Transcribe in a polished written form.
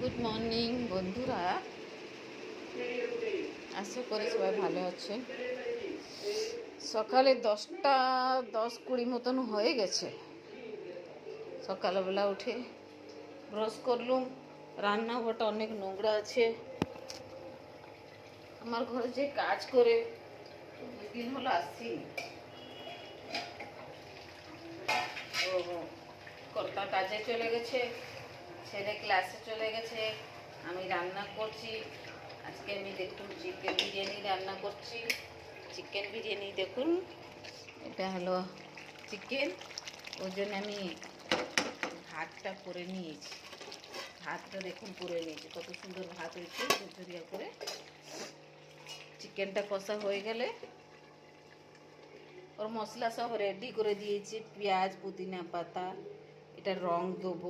Good morning বন্ধুরা, আশা করি সবাই ভালো আছে। সকালে 10:10-20 মতন হয়ে গেছে। সকালবেলা উঠে ব্রাশ করলুম। রান্নাঘরটা অনেক নোংরা আছে। আমার ঘরে যে কাজ করে দুদিন হলো আসিনি। কর্তা কাজে চলে গেছে, ছেলে ক্লাসে চলে গেছে, আমি রান্না করছি। আজকে আমি দেখুন চিকেন বিরিয়ানি রান্না করছি। চিকেন বিরিয়ানি দেখুন, এটা হলো চিকেন। ওই জন্য আমি ভাতটা করে নিয়েছি। ভাতটা দেখুন করে নিয়েছি, কত সুন্দর ভাত হয়েছে ঝরঝরিয়া করে। চিকেনটা কষা হয়ে গেলে ওর মশলা সব রেডি করে দিয়েছি। পেঁয়াজ, পুদিনা পাতা, এটা রং দেবো।